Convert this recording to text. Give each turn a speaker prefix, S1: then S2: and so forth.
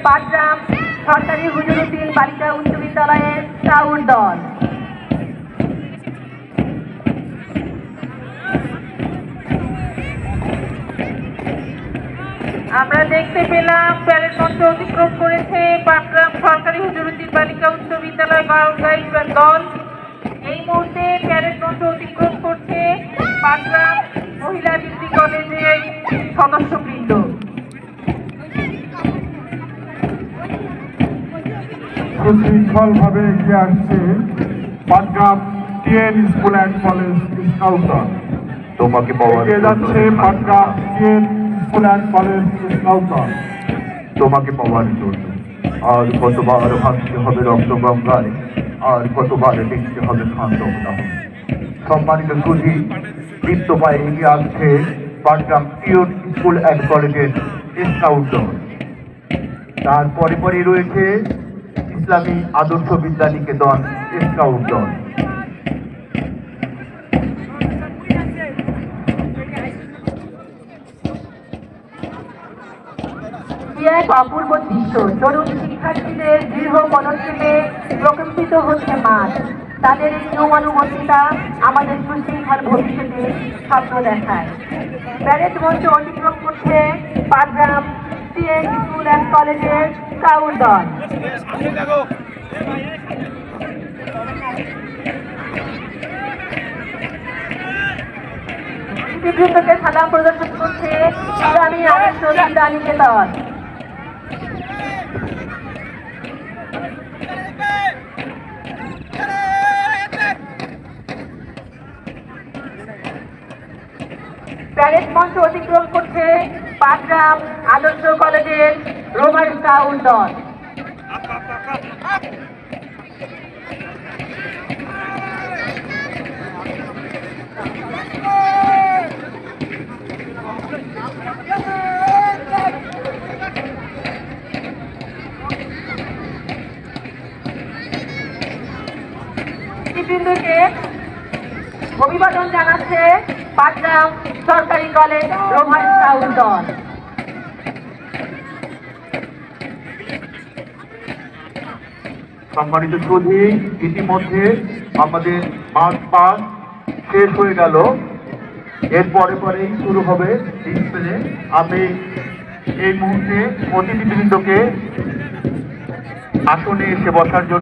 S1: পাটগ্রাম সরকারি হুজুরুদ্দিন বালিকা উচ্চ বিদ্যালয়ের স্কাউট দল। আমরা দেখতে পেলাম প্যারেড মঞ্চ অতিক্রম করেছে পাটগ্রাম সরকারি হুজুরুদ্দিন বালিকা উচ্চ বিদ্যালয় গাইড দল। এই মুহূর্তে প্যারেড মঞ্চ অতিক্রম করছে পাটগ্রাম মহিলা ডিগ্রি কলেজের সদস্যবৃন্দ।
S2: সুশৃঙ্খলভাবে এগিয়ে আসছে Patgram TN school and college scout দল।
S3: তোমাকে পাওয়ার
S2: যাচ্ছে Patgram TN school and college scout দল।
S3: তোমাকে পাওয়ার জন্য আর কতবার ভাসতে হবে রক্তগঙ্গায়, আর কতবার দেখতে হবে খান্দকদাহ। সম্মানিত সুধী, দীপ্ত পায়ে এগিয়ে আসছে পাটগ্রাম টিএন স্কুল অ্যান্ড কলেজের স্কাউট দল। তার পরে পরে রয়েছে ইসলামী আদর্শ বিদ্যা নিকেতন স্কাউট দল।
S1: এক অপূর্ব দৃশ্য, তরুণ শিক্ষার্থীদের দৃঢ় পদক্ষেপে প্রকম্পিত হচ্ছে মাঠ। তাদের এই নিয়মানুবর্তিতা আমাদের সুশৃঙ্খল ভবিষ্যতে স্বপ্ন দেখায়। প্যারেড মঞ্চ অতিক্রম করছে পাটগ্রাম টিএন স্কুল অ্যান্ড কলেজের স্কাউট দল। বৃন্দকে সালাম প্রদর্শন করছে ইসলামী আদর্শ বিদ্যা নিকেতন। প্যারেড মঞ্চ অতিক্রম করছে পাটগ্রাম আদর্শ কলেজের রোভার স্কাউট দল। বৃন্দকে অভিবাদন জানাচ্ছে পাটগ্রাম সরকারি কলেজ রোভার স্কাউট দল।
S3: সম্মানিত সুধী, ইতিমধ্যে আমাদের মাঠ পাস শেষ হয়ে গেল। এর পরে পরেই শুরু হবে ডিসপ্লে। আমি এই মুহূর্তে অতিথিবৃন্দকে আসনে এসে বসার জন্য